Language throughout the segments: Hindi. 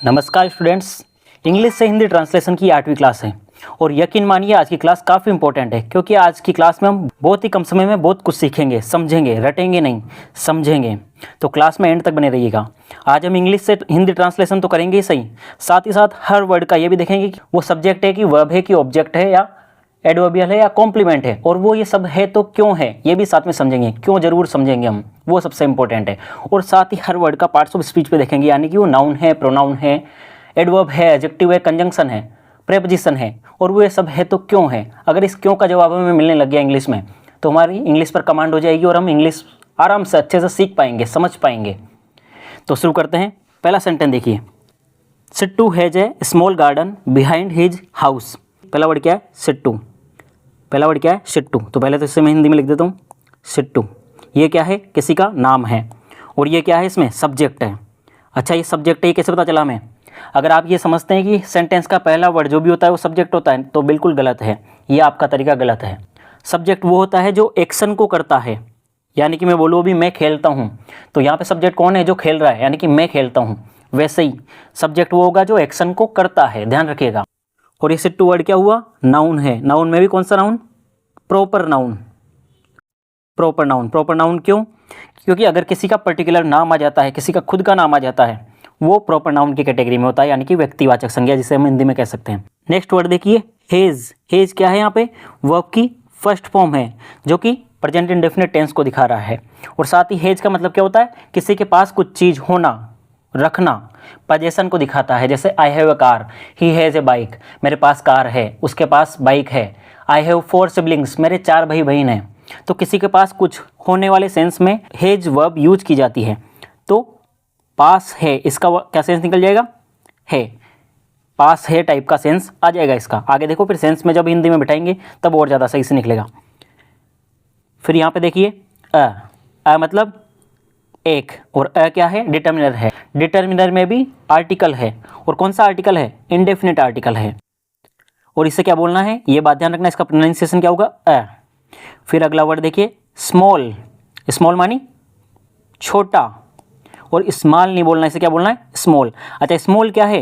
नमस्कार स्टूडेंट्स, इंग्लिश से हिंदी ट्रांसलेशन की 8वीं क्लास है और यकीन मानिए आज की क्लास काफ़ी इंपॉर्टेंट है क्योंकि आज की क्लास में हम बहुत ही कम समय में बहुत कुछ सीखेंगे, समझेंगे, रटेंगे नहीं, समझेंगे। तो क्लास में एंड तक बने रहिएगा। आज हम इंग्लिश से हिंदी ट्रांसलेशन तो करेंगे ही सही, साथ ही साथ हर वर्ड का ये भी देखेंगे कि वो सब्जेक्ट है कि वर्ब है कि ऑब्जेक्ट है या एडवर्बियल है या कॉम्प्लीमेंट है, और वो ये सब है तो क्यों है ये भी साथ में समझेंगे, क्यों जरूर समझेंगे हम, वो सबसे इंपॉर्टेंट है। और साथ ही हर वर्ड का पार्ट्स ऑफ स्पीच पे देखेंगे, यानी कि वो नाउन है, प्रोनाउन है, एडवर्ब है, एडजेक्टिव है, कंजंक्शन है, प्रेपोजिशन है, और वो ये सब है तो क्यों है। अगर इस क्यों का जवाब हमें मिलने लग गया इंग्लिश में तो हमारी इंग्लिश पर कमांड हो जाएगी और हम इंग्लिश आराम से अच्छे से सीख पाएंगे, समझ पाएंगे। तो शुरू करते हैं। पहला सेंटेंस देखिए, Sittu has a small garden behind his house. पहला वर्ड क्या है? सिट्टू। पहला वर्ड क्या है? सिट्टू। तो पहले तो इसे मैं हिंदी में लिख देता हूँ, सिट्टू। ये क्या है? किसी का नाम है। और ये क्या है? इसमें सब्जेक्ट है। अच्छा, ये सब्जेक्ट है, ये कैसे पता चला हमें? अगर आप ये समझते हैं कि सेंटेंस का पहला वर्ड जो भी होता है वो सब्जेक्ट होता है तो बिल्कुल गलत है, ये आपका तरीका गलत है। सब्जेक्ट वो होता है जो एक्शन को करता है, यानी कि मैं बोलूँ अभी मैं खेलता हूँ तो यहाँ पे सब्जेक्ट कौन है? जो खेल रहा है, यानी कि मैं खेलता हूँ। वैसे ही सब्जेक्ट वो होगा जो एक्शन को करता है, ध्यान रखिएगा। और ये सिट्टू वर्ड क्या हुआ? नाउन है। नाउन में भी कौन सा noun? Proper noun. Proper noun. Proper noun क्यों? क्योंकि अगर किसी का पर्टिकुलर नाम आ जाता है, किसी का खुद का नाम आ जाता है, वो प्रॉपर नाउन की कैटेगरी में होता है, यानी कि व्यक्तिवाचक संज्ञा, जिसे हम हिंदी में कह सकते हैं। नेक्स्ट वर्ड देखिए, हेज। हेज क्या है? यहाँ पे वर्ब की फर्स्ट फॉर्म है जो कि प्रेजेंट इंडेफिनिट टेंस को दिखा रहा है। और साथ ही हेज का मतलब क्या होता है? किसी के पास कुछ चीज़ होना, रखना, पोजेशन को दिखाता है। जैसे I have a car, he has a bike, मेरे पास कार है, उसके पास बाइक है। आई हैव 4 सिबलिंग्स, मेरे 4 भाई बहन हैं। तो किसी के पास कुछ होने वाले सेंस में हेज वर्ब यूज की जाती है। तो पास है, इसका क्या सेंस निकल जाएगा? है। पास है टाइप का सेंस आ जाएगा इसका। आगे देखो फिर सेंस में जब हिंदी में बिठाएंगे तब और ज़्यादा सही से निकलेगा। फिर यहाँ पे देखिए, अ मतलब एक, और अ क्या है? डिटर्मिनर है। डिटर्मिनर में भी आर्टिकल है, और कौन सा आर्टिकल है? इंडेफिनिट आर्टिकल है। और इसे क्या बोलना है ये बात ध्यान रखना, इसका प्रोनाउंसिएशन क्या होगा? अ। फिर अगला वर्ड देखिए, स्मॉल। स्मॉल मानी छोटा, और स्मॉल नहीं बोलना, इसे क्या बोलना है? स्मॉल। अच्छा, स्मॉल क्या है?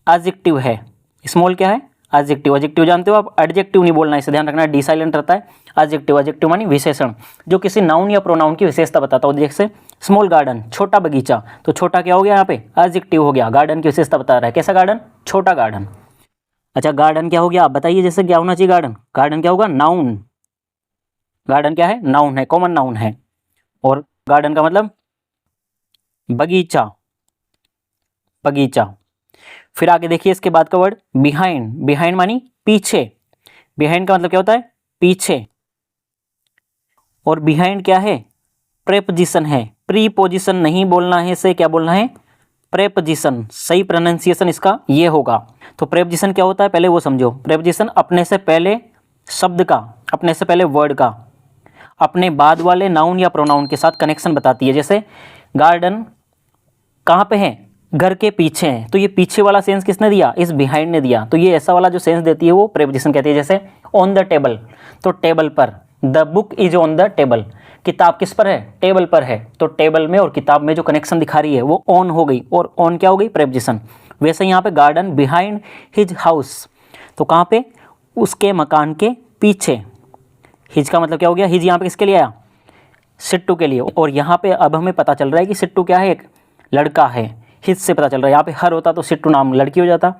एडजेक्टिव है। स्मॉल क्या है? एडजेक्टिव। एडजेक्टिव जानते हो आप? एडजेक्टिव नहीं बोलना, इसे ध्यान रखना, डी साइलेंट रहता है। एडजेक्टिव। एडजेक्टिव मानी विशेषण, जो किसी नाउन या प्रोनाउन की विशेषता बताता हो। जैसे स्मॉल गार्डन, छोटा बगीचा, तो छोटा क्या हो गया यहाँ पे? एडजेक्टिव हो गया। गार्डन की विशेषता बता रहा है। कैसा गार्डन? छोटा गार्डन। अच्छा, गार्डन क्या हो गया? आप बताइए, जैसे क्या होना चाहिए गार्डन? गार्डन क्या होगा? नाउन। गार्डन क्या है? नाउन है, कॉमन नाउन है। और गार्डन का मतलब बगीचा। बगीचा। फिर आगे देखिए, इसके बाद का वर्ड बिहाइंड। बिहाइंड मानी पीछे। बिहाइंड का मतलब क्या होता है? पीछे। और बिहाइंड क्या है? प्रेपोजिशन है। प्रीपोजिशन नहीं बोलना है, इसे क्या बोलना है? प्रेपोजिशन। सही प्रोनाउंसिएशन इसका ये होगा। तो प्रेपोजिशन क्या होता है पहले वो समझो। प्रेपोजिशन अपने से पहले शब्द का, अपने से पहले वर्ड का, अपने बाद वाले नाउन या प्रोनाउन के साथ कनेक्शन बताती है। जैसे गार्डन कहाँ पे है? घर के पीछे है, तो ये पीछे वाला सेंस किसने दिया? इस बिहाइंड ने दिया। तो ये ऐसा वाला जो सेंस देती है वो प्रेपोजिशन कहती है। जैसे ऑन द टेबल, तो टेबल पर। The book is on the table, किताब किस पर है? टेबल पर है। तो टेबल में और किताब में जो कनेक्शन दिखा रही है वो ऑन हो गई, और ऑन क्या हो गई? प्रेपोजिशन। वैसे यहाँ पे गार्डन बिहाइंड हिज हाउस, तो कहाँ पे? उसके मकान के पीछे। हिज का मतलब क्या हो गया? हिज यहाँ पे किसके लिए आया? सिट्टू के लिए। और यहाँ पे अब हमें पता चल रहा है कि सिट्टू क्या है? एक लड़का है। हिज से पता चल रहा है। यहाँ पे हर होता तो सिट्टू नाम लड़की हो जाता,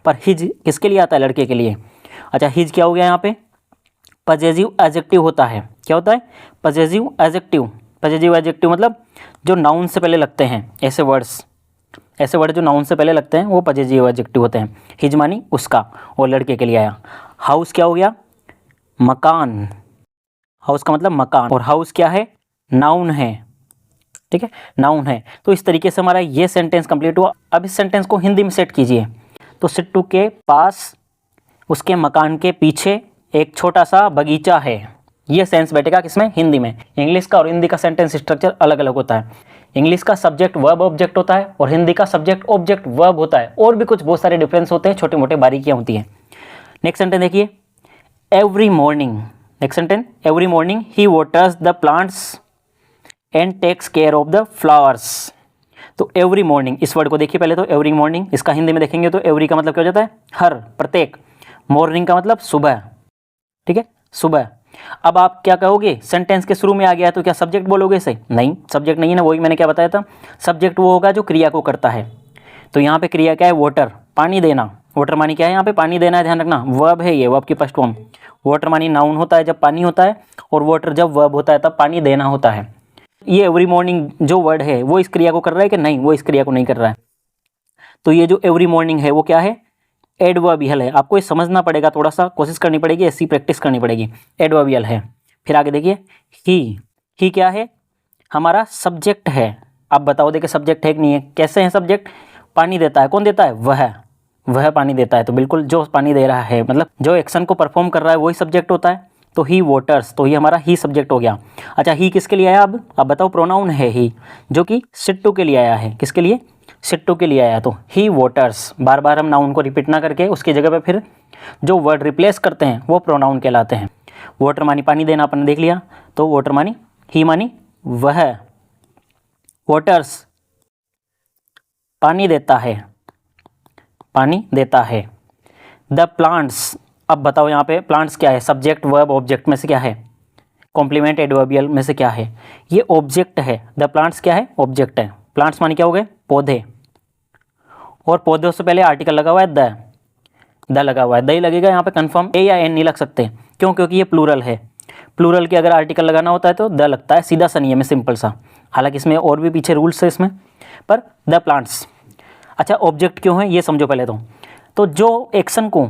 पर हिज किसके लिए आता है? लड़के के लिए। अच्छा, हिज क्या हो गया यहाँ पे? पजेसिव एडजेक्टिव होता है। क्या होता है? Possessive adjective. पजेसिव एडजेक्टिव मतलब जो नाउन से पहले लगते हैं, ऐसे वर्ड्स, ऐसे वर्ड जो नाउन से पहले लगते हैं वो पजेसिव एडजेक्टिव होते हैं। हिज मानी उसका, और लड़के के लिए आया। हाउस क्या हो गया? मकान। हाउस का मतलब मकान, और हाउस क्या है? नाउन है। ठीक है, नाउन है। तो इस तरीके से हमारा ये सेंटेंस कंप्लीट हुआ। अब इस सेंटेंस को हिंदी में सेट कीजिए। तो सिट्टू के पास उसके मकान के पीछे एक छोटा सा बगीचा है। ये सेंस बैठेगा किसमें? हिंदी में। इंग्लिश का और हिंदी का सेंटेंस स्ट्रक्चर अलग अलग होता है। इंग्लिश का सब्जेक्ट वर्ब ऑब्जेक्ट होता है और हिंदी का सब्जेक्ट ऑब्जेक्ट वर्ब होता है। और भी कुछ बहुत सारे डिफरेंस होते हैं, छोटे मोटे बारीकियाँ होती हैं। नेक्स्ट सेंटेंस देखिए, every morning. Next sentence, every morning he waters the plants and takes care of the flowers. तो एवरी मॉर्निंग, इस वर्ड को देखिए पहले तो, एवरी मॉर्निंग, इसका हिंदी में देखेंगे तो एवरी का मतलब क्या हो जाता है, हर, प्रत्येक, मॉर्निंग का मतलब सुबह, ठीक है, सुबह। अब आप क्या कहोगे, सेंटेंस के शुरू में आ गया तो क्या सब्जेक्ट बोलोगे इसे, नहीं, सब्जेक्ट नहीं है ना, वही मैंने क्या बताया था, सब्जेक्ट वो होगा जो क्रिया को करता है। तो यहाँ पे क्रिया क्या है, वाटर, पानी देना, वाटर मानी क्या है, यहाँ पे पानी देना है, ध्यान रखना, वर्ब है ये, वर्ब की फर्स्ट फॉर्म। वाटर मानी नाउन होता है जब पानी होता है, और वाटर जब वर्ब होता है तब पानी देना होता है। ये एवरी मॉर्निंग जो वर्ड है वो इस क्रिया को कर रहा है कि नहीं, वो इस क्रिया को नहीं कर रहा है। तो ये जो एवरी मॉर्निंग है वो क्या है, एडवर्बियल है। आपको ये समझना पड़ेगा, थोड़ा सा कोशिश करनी पड़ेगी, ऐसी प्रैक्टिस करनी पड़ेगी। एडवर्बियल है। फिर आगे देखिए, ही क्या है, हमारा सब्जेक्ट है। आप बताओ देखिए सब्जेक्ट है कि नहीं है, कैसे है सब्जेक्ट, पानी देता है, कौन देता है, वह पानी देता है। तो बिल्कुल जो पानी दे रहा है, मतलब जो एक्शन को परफॉर्म कर रहा है वही सब्जेक्ट होता है। तो ही वाटर्स, तो ये हमारा ही सब्जेक्ट हो गया। अच्छा, ही किसके लिए आया, अब बताओ, प्रोनाउन है ही, जो कि सिट्टू के लिए आया है। किसके लिए, सिट्टू के लिए आया। तो ही वाटर्स, बार बार हम नाउन को रिपीट ना करके उसकी जगह पे फिर जो वर्ड रिप्लेस करते हैं वो प्रोनाउन कहलाते हैं। वाटर मानी पानी देना, अपन ने देख लिया, तो वाटर मानी, ही मानी वह, वाटर्स पानी देता है, पानी देता है। द प्लांट्स, अब बताओ यहाँ पे प्लांट्स क्या है, सब्जेक्ट वर्ब ऑब्जेक्ट में से क्या है, कॉम्प्लीमेंट एडवर्बियल में से क्या है, ये ऑब्जेक्ट है। द प्लांट्स क्या है, ऑब्जेक्ट है। प्लांट्स मानी क्या हो गए, पौधे, और पौधों से पहले आर्टिकल लगा हुआ है द लगा हुआ है, द ही लगेगा यहाँ पे कंफर्म, ए या एन नहीं लग सकते, क्यों, क्योंकि ये प्लूरल है। प्लूरल के अगर आर्टिकल लगाना होता है तो द लगता है, सीधा सा नियम है, सिंपल सा। हालांकि इसमें और भी पीछे रूल्स है इसमें, पर द प्लांट्स। अच्छा, ऑब्जेक्ट क्यों है ये समझो पहले तो जो एक्शन को,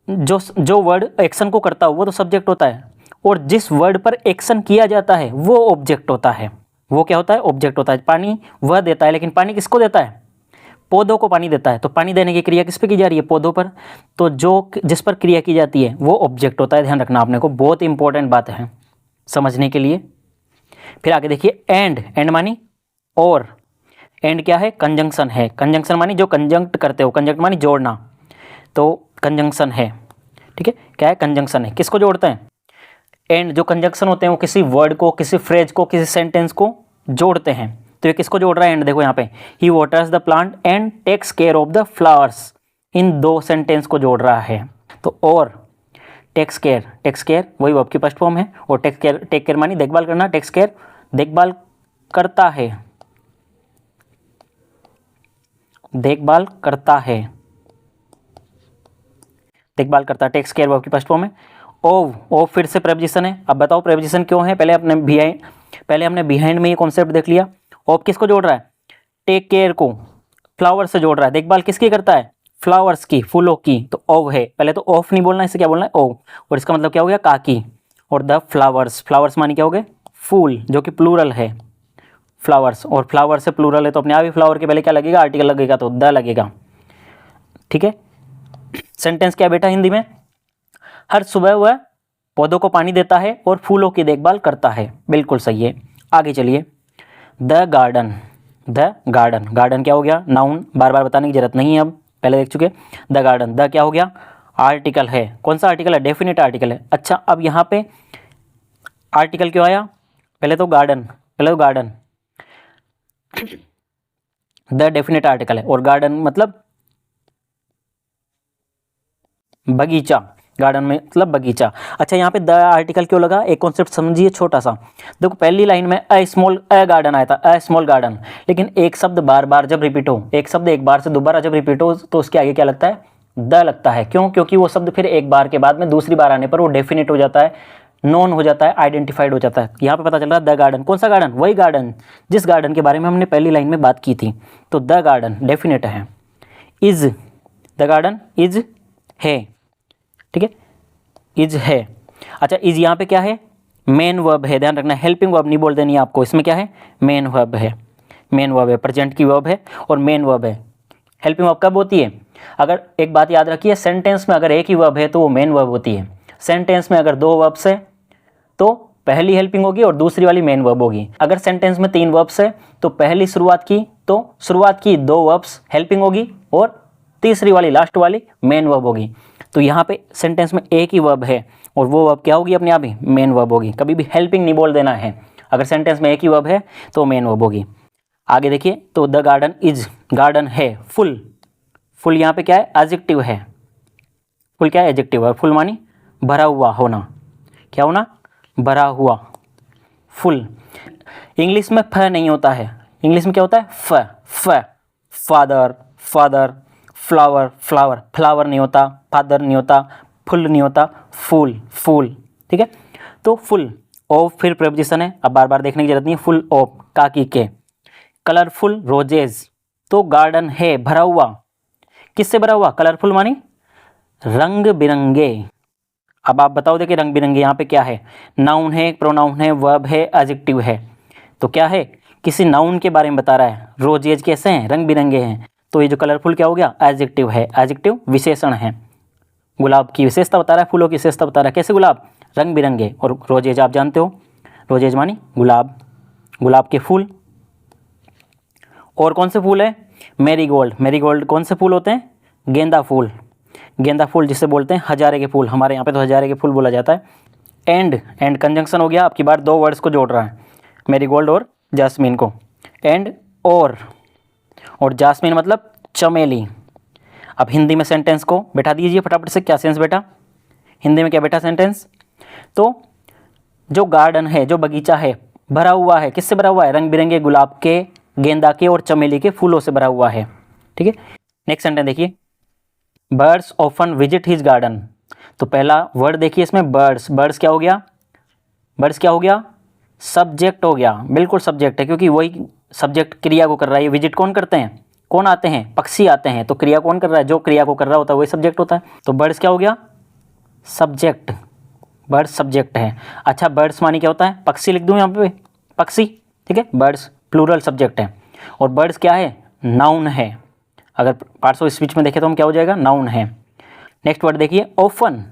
जो वर्ड एक्शन को करता है वो तो सब्जेक्ट होता है, और जिस वर्ड पर एक्शन किया जाता है वो ऑब्जेक्ट होता है। वो क्या होता है, ऑब्जेक्ट होता है। पानी वह देता है, लेकिन पानी किसको देता है, पौधों को पानी देता है। तो पानी देने की क्रिया किस पे की जा रही है, पौधों पर। तो जो जिस पर क्रिया की जाती है वो ऑब्जेक्ट होता है। ध्यान रखना आपने को, बहुत इंपॉर्टेंट बात है समझने के लिए। फिर आगे देखिए, एंड मानी और, एंड क्या है, कंजंक्शन है। कंजंक्शन मानी जो कंजंक्ट करते हो, कंजंक्ट मानी जोड़ना, तो कंजंक्शन है, ठीक है, क्या है, कंजंक्शन है। किसको जोड़ते हैं, एंड जो कंजंक्शन होते हैं वो किसी वर्ड को, किसी फ्रेज को, किसी सेंटेंस को जोड़ते हैं। तो ये किसको जोड़ रहा है, एंड देखो यहाँ पे, he waters the plant and takes care of the flowers, इन दो सेंटेंस को जोड़ रहा है। तो और टेक्स केयर वही वर्ब की फर्स्ट फॉर्म है, और टेक केयर मानी देखभाल करना, टेक्स केयर देखभाल करता है, देखभाल करता है, देखभाल करता है, टेक्स केयर वर्ब की फर्स्ट फॉर्म है। ओव फिर से प्रेपोजिशन है। अब बताओ प्रेपोजिशन क्यों है, पहले हमने बिहाइंड में ये कॉन्सेप्ट देख लिया। ओव किसको जोड़ रहा है, टेक केयर को फ्लावर से जोड़ रहा है। देखभाल किसकी करता है, फ्लावर्स की, फूलों की। तो ओव है, पहले तो ऑफ नहीं बोलना, इसे क्या बोलना है, ओव, और इसका मतलब क्या हो गया, काकी। और द फ्लावर्स मानी क्या हो गए, फूल, जो कि प्लूरल है, फ्लावर्स, और फ्लावर से प्लूरल है तो अपने आप ही फ्लावर के पहले क्या लगेगा, आर्टिकल लगेगा, तो द लगेगा, ठीक है। सेंटेंस क्या बेटा हिंदी में, हर सुबह वह पौधों को पानी देता है और फूलों की देखभाल करता है। बिल्कुल सही है। आगे चलिए, द गार्डन क्या हो गया, नाउन, बार बार बताने की जरूरत नहीं है, अब पहले देख चुके। द गार्डन, द क्या हो गया, आर्टिकल है। कौन सा आर्टिकल है, डेफिनेट आर्टिकल है। अच्छा, अब यहाँ पे आर्टिकल क्यों आया, पहले तो गार्डन द डेफिनेट आर्टिकल है, और गार्डन मतलब बगीचा, गार्डन में मतलब बगीचा। अच्छा, यहाँ पे द आर्टिकल क्यों लगा, एक कॉन्सेप्ट समझिए छोटा सा। देखो पहली लाइन में अ गार्डन आया था, अ स्मॉल गार्डन, लेकिन एक शब्द बार बार जब रिपीट हो, एक शब्द एक बार से दोबारा जब रिपीट हो तो उसके आगे क्या लगता है, द लगता है। क्यों, क्योंकि वो शब्द फिर एक बार के बाद में दूसरी बार आने पर वो डेफिनेट हो जाता है, नोन हो जाता है, आइडेंटिफाइड हो जाता है। यहाँ पे पता चल रहा है द गार्डन, कौन सा गार्डन, वही गार्डन जिस गार्डन के बारे में हमने पहली लाइन में बात की थी। तो द गार्डन डेफिनेट है। इज, द गार्डन इज है, ठीक है, इज है। अच्छा, इज यहाँ पे क्या है, मेन वर्ब है, ध्यान रखना, हेल्पिंग वर्ब नहीं बोल देनी है आपको, इसमें क्या है, मेन वर्ब है, प्रेजेंट की वर्ब है और मेन वर्ब है। हेल्पिंग वर्ब कब होती है, अगर एक बात याद रखिए, सेंटेंस में अगर एक ही वर्ब है तो वो मेन वर्ब होती है। सेंटेंस में अगर दो वर्ब्स है तो पहली हेल्पिंग होगी और दूसरी वाली मेन वर्ब होगी। अगर सेंटेंस में 3 वर्ब्स है तो पहली शुरुआत की 2 वर्ब्स हेल्पिंग होगी और तीसरी वाली लास्ट वाली मेन वर्ब होगी। तो यहाँ पे सेंटेंस में एक ही वर्ब है और वो वर्ब क्या होगी, अपने आप ही मेन वर्ब होगी। कभी भी हेल्पिंग नहीं बोल देना है, अगर सेंटेंस में एक ही वर्ब है तो मेन वर्ब होगी। आगे देखिए, तो द गार्डन इज, गार्डन है, फुल, फुल यहाँ पे क्या है, एडजेक्टिव है, फुल क्या है, एडजेक्टिव है, फुल मानी भरा हुआ होना, क्या होना, भरा हुआ, फुल। इंग्लिश में फ नहीं होता है, इंग्लिश में क्या होता है, फ, father, father, flower, flower, flower नहीं होता, फादर नहीं होता, फुल नहीं होता, फूल, फूल, ठीक है। तो फुल ऑफ फिर प्रेपोजिशन है, अब बार बार देखने की जरूरत नहीं है, फुल ऑफ काकी के, कलरफुल रोजेज, तो गार्डन है भरा हुआ, किससे भरा हुआ, कलरफुल मानी रंग बिरंगे। अब आप बताओ, देखिए रंग बिरंगे यहाँ पे क्या है, नाउन है, प्रोनाउन है, वर्ब है, एडजेक्टिव है, तो क्या है, किसी नाउन के बारे में बता रहा है, रोजेज कैसे हैं, रंग बिरंगे हैं, तो ये जो कलरफुल क्या हो गया, एडजेक्टिव है, एडजेक्टिव विशेषण है, गुलाब की विशेषता बता रहा है, फूलों की विशेषता बता रहा है, कैसे गुलाब, रंग बिरंगे, और रोजेज आप जानते हो, रोजेज मानी गुलाब, गुलाब के फूल। और कौन से फूल है, मैरीगोल्ड, मैरीगोल्ड कौन से फूल होते हैं, गेंदा फूल, गेंदा फूल जिसे बोलते हैं हजारे के फूल, हमारे यहाँ पे तो हजारे के फूल बोला जाता है। एंड कंजंक्शन हो गया, आपकी बार दो वर्ड्स को जोड़ रहा है, मैरीगोल्ड और जास्मीन को, एंड और जास्मीन मतलब चमेली। अब हिंदी में सेंटेंस को बैठा दीजिए फटाफट से, क्या सेंस बेटा, हिंदी में क्या बेटा सेंटेंस, तो जो गार्डन है, जो बगीचा है, भरा हुआ है, किससे भरा हुआ है, रंग बिरंगे गुलाब के, गेंदा के और चमेली के फूलों से भरा हुआ है, ठीक है। नेक्स्ट सेंटेंस देखिए, birds often visit his garden, तो पहला वर्ड देखिए इसमें बर्ड्स, बर्ड्स क्या हो गया, बर्ड्स क्या हो गया, सब्जेक्ट हो गया, बिल्कुल सब्जेक्ट है, क्योंकि वही सब्जेक्ट क्रिया को कर रहा है, विजिट कौन करते हैं, कौन आते हैं, पक्षी आते हैं, तो क्रिया कौन कर रहा है, जो क्रिया को कर रहा होता है वही सब्जेक्ट होता है, तो बर्ड्स क्या हो गया, सब्जेक्ट, बर्ड्स सब्जेक्ट है। अच्छा, बर्ड्स मानी क्या होता है, पक्षी लिख दूँ यहाँ पे, पक्षी, ठीक है, बर्ड्स प्लूरल सब्जेक्ट है, और बर्ड्स क्या है, नाउन है, अगर पार्ट्स ऑफ स्पीच में देखें तो हम क्या हो जाएगा, नाउन है। नेक्स्ट वर्ड देखिए, ऑफन,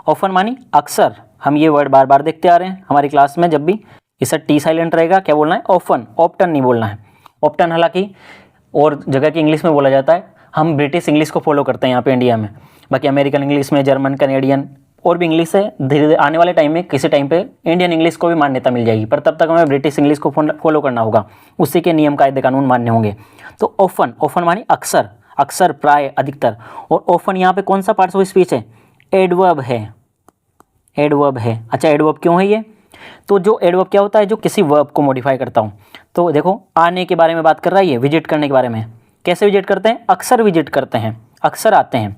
ऑफन मानी अक्सर, हम ये वर्ड बार बार देखते आ रहे हैं हमारी क्लास में, जब भी इसका टी साइलेंट रहेगा, क्या बोलना है, ऑफन, ऑप्टन नहीं बोलना है, ऑप्टन हालांकि और जगह की इंग्लिश में बोला जाता है, हम ब्रिटिश इंग्लिश को फॉलो करते हैं यहाँ पे इंडिया में, बाकी अमेरिकन इंग्लिश में, जर्मन, कनेडियन और भी इंग्लिश है, धीरे धीरे आने वाले टाइम में किसी टाइम पे इंडियन इंग्लिश को भी मान्यता मिल जाएगी, पर तब तक हमें ब्रिटिश इंग्लिश को फॉलो करना होगा, उसी के नियम कायदे कानून मान्य होंगे। तो ऑफन, ऑफन मानी अक्सर, अक्सर, प्राय, अधिकतर, और ऑफन यहाँ पे कौन सा पार्ट्स ऑफ स्पीच है, एडवर्ब है, एडवर्ब है। अच्छा, एडवर्ब क्यों है ये, तो जो एडवर्ब क्या होता है, जो किसी वर्ब को मॉडिफाई करता हूँ, तो देखो आने के बारे में बात कर रहा है ये, विजिट करने के बारे में, कैसे विजिट करते हैं, अक्सर विजिट करते हैं, अक्सर आते हैं,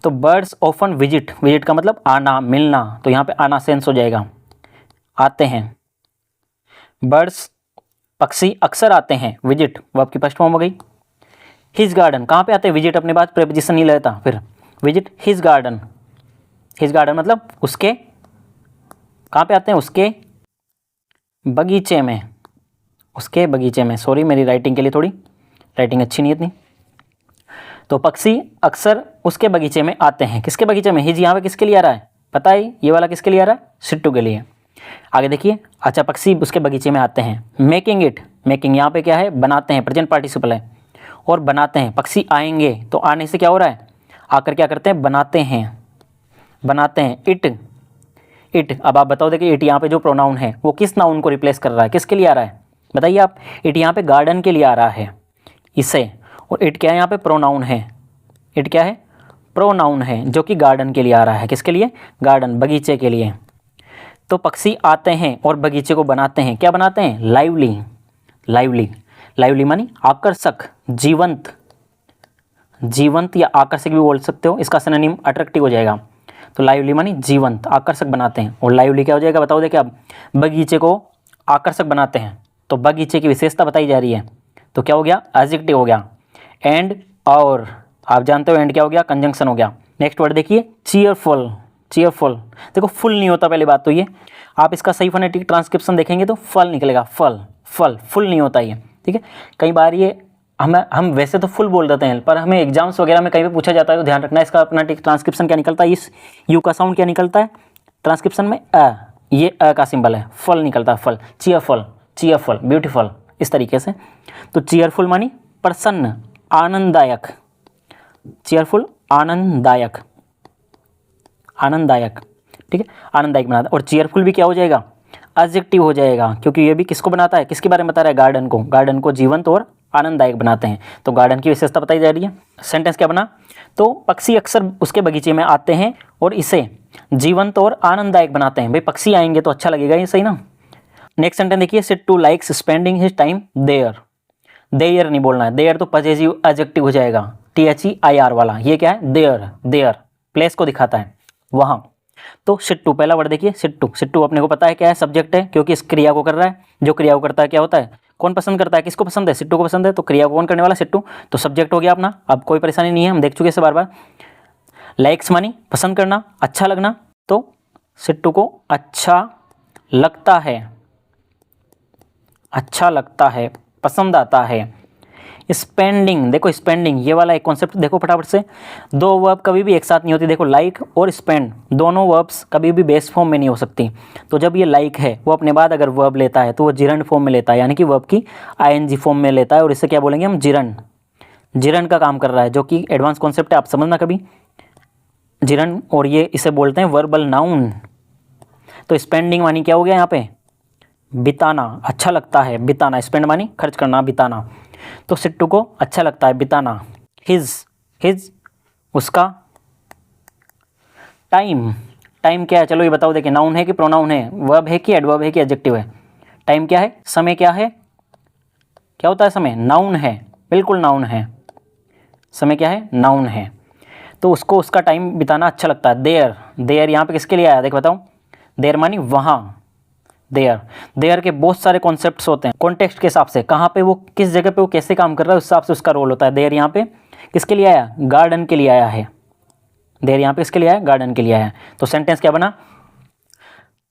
तो बर्ड्स ऑफन विजिट, विजिट का मतलब आना, मिलना, तो यहाँ पे आना सेंस हो जाएगा, आते हैं, बर्ड्स पक्षी अक्सर आते हैं, विजिट वर्ब की फर्स्ट फॉर्म हो गई। हिज गार्डन कहाँ पे आते हैं, विजिट अपने बाद प्रेपोजिशन नहीं लेता, फिर visit his garden, his garden मतलब उसके, कहाँ पे आते हैं, उसके बगीचे में, उसके बगीचे में, सॉरी मेरी राइटिंग के लिए थोड़ी राइटिंग अच्छी नहीं है इतनी, तो पक्षी अक्सर उसके बगीचे में आते हैं, किसके बगीचे में, हिज यहाँ पे किसके लिए आ रहा है, पता है ये वाला किसके लिए आ रहा है, सिट्टू के लिए। आगे देखिए, अच्छा पक्षी उसके बगीचे में आते हैं, मेकिंग इट, मेकिंग यहाँ पे क्या है, बनाते हैं, प्रेजेंट पार्टिसिपल है, और बनाते हैं, पक्षी आएंगे, तो आने से क्या हो रहा है, आकर क्या करते हैं, बनाते हैं, बनाते हैं, इट, इट। अब आप बताओ, देखिए इट यहाँ पे जो प्रोनाउन है वो किस नाउन को रिप्लेस कर रहा है, किसके लिए आ रहा है, बताइए आप, इट यहाँ पे गार्डन के लिए आ रहा है इसे, और इट क्या है यहाँ पे, प्रोनाउन है, इट क्या है, प्रोनाउन है, जो कि गार्डन के लिए आ रहा है, किसके लिए, गार्डन, बगीचे के लिए। तो पक्षी आते हैं और बगीचे को बनाते हैं, क्या बनाते हैं, लाइवली, लाइवली, लाइवली मानी आकर्षक, जीवंत, जीवंत या आकर्षक भी बोल सकते हो, इसका सिनोनिम अट्रैक्टिव हो जाएगा, तो लाइवली मानी जीवंत, आकर्षक बनाते हैं, और लाइवली क्या हो जाएगा, बताओ देखिए, अब बगीचे को आकर्षक बनाते हैं, तो बगीचे की विशेषता बताई जा रही है, तो क्या हो गया, एडजेक्टिव हो गया, एंड, और आप जानते हो एंड क्या हो गया, कंजंक्शन हो गया। नेक्स्ट वर्ड देखिए, चीयरफुल, चीयरफुल, देखो फुल नहीं होता, पहली बात तो ये, आप इसका सही फोनेटिक ट्रांसक्रिप्शन देखेंगे तो फल निकलेगा, फल, फल, फुल नहीं होता ये, ठीक है। कई बार ये हम वैसे तो फुल बोल देते हैं, पर हमें एग्जाम्स वगैरह में कहीं पे पूछा जाता है तो ध्यान रखना, इसका अपना ट्रांसक्रिप्शन क्या निकलता है, इस यू का साउंड क्या निकलता है ट्रांसक्रिप्शन में, ये का सिंबल है, फल निकलता है, फल, चीयरफुल, चीयरफुल, ब्यूटीफुल, इस तरीके से। तो चीयरफुल मानी प्रसन्न, आनंददायक, चीयरफुल आनंददायक, आनंददायक, ठीक है, आनंददायक बनाता, और चीयरफुल भी क्या हो जाएगा, एडजेक्टिव हो जाएगा, क्योंकि ये भी किसको बनाता है, किसके बारे में बता रहा है, गार्डन को। गार्डन को जीवंत और आनंददायक बनाते हैं, तो गार्डन की विशेषता बताई जा रही है। सेंटेंस क्या बना, तो पक्षी अक्सर उसके बगीचे में आते हैं और इसे जीवंत और आनंददायक बनाते हैं। भाई पक्षी आएंगे तो अच्छा लगेगा, ये सही ना। नेक्स्ट सेंटेंस देखिए, Sittu likes spending his time there. There नहीं बोलना है, देयर तो पजेसिव एडजेक्टिव हो जाएगा, THEIR वाला। ये क्या है, देयर, देयर प्लेस को दिखाता है, वहाँ। तो सिट्टू पहला वर्ड देखिए, सिट्टू। सिट्टू अपने को पता है क्या है, सब्जेक्ट है, क्योंकि इस क्रिया को कर रहा है। जो क्रिया को करता है क्या होता है, कौन पसंद करता है, किसको पसंद है, सिट्टू को पसंद है, तो क्रिया को कौन करने वाला, सिट्टू। तो सब्जेक्ट हो गया अपना, अब कोई परेशानी नहीं है, हम देख चुके इसे बार बार। लाइक्स मानी पसंद करना, अच्छा लगना, तो सिट्टू को अच्छा लगता है, अच्छा लगता है, पसंद आता है। स्पेंडिंग, देखो स्पेंडिंग ये वाला एक कॉन्सेप्ट देखो फटाफट से। दो वर्ब कभी भी एक साथ नहीं होती, देखो लाइक और स्पेंड दोनों वर्ब्स कभी भी बेस फॉर्म में नहीं हो सकती। तो जब ये लाइक है वो अपने बाद अगर वर्ब लेता है तो वो जिरंड फॉर्म में लेता है, यानी कि वर्ब की ING फॉर्म में लेता है, और इसे क्या बोलेंगे हम, जिरंड। जिरंड का काम कर रहा है, जो कि एडवांस कॉन्सेप्ट है, आप समझना कभी जिरंड। और ये इसे बोलते हैं वर्बल नाउन। तो स्पेंडिंग मानी क्या हो गया यहाँ पे, बिताना, अच्छा लगता है, बिताना। स्पेंड मानी खर्च करना, बिताना। तो सिट्टू को अच्छा लगता है बिताना। हिज उसका। टाइम, टाइम क्या है, चलो ये बताओ, देखिए नाउन है कि प्रोनाउन है, वर्ब है कि एडवर्ब है कि एडजेक्टिव है। टाइम क्या है, समय क्या है, क्या होता है समय, नाउन है, बिल्कुल नाउन है। समय क्या है, नाउन है। तो उसको उसका टाइम बिताना अच्छा लगता है। देयर, देयर यहाँ पे किसके लिए आया, देख बताओ। देयर मानी वहाँ, देयर। देयर के बहुत सारे कॉन्सेप्ट्स होते हैं, कॉन्टेक्स्ट के हिसाब से, कहाँ पे वो, किस जगह पे वो कैसे काम कर रहा है, उस हिसाब से उसका रोल होता है। देयर यहाँ पे किसके लिए आया, गार्डन के लिए आया है। देयर यहाँ पे किसके लिए आया, गार्डन के लिए आया है। तो सेंटेंस क्या बना,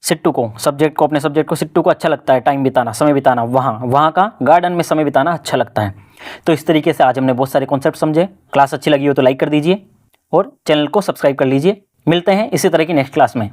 सिट्टू को, सब्जेक्ट को, अपने सब्जेक्ट को, सिट्टू को अच्छा लगता है टाइम बिताना, समय बिताना वहाँ, वहाँ का गार्डन में समय बिताना अच्छा लगता है। तो इस तरीके से आज हमने बहुत सारे कॉन्सेप्ट समझे। क्लास अच्छी लगी हो तो लाइक कर दीजिए और चैनल को सब्सक्राइब कर लीजिए। मिलते हैं इसी तरह की नेक्स्ट क्लास में।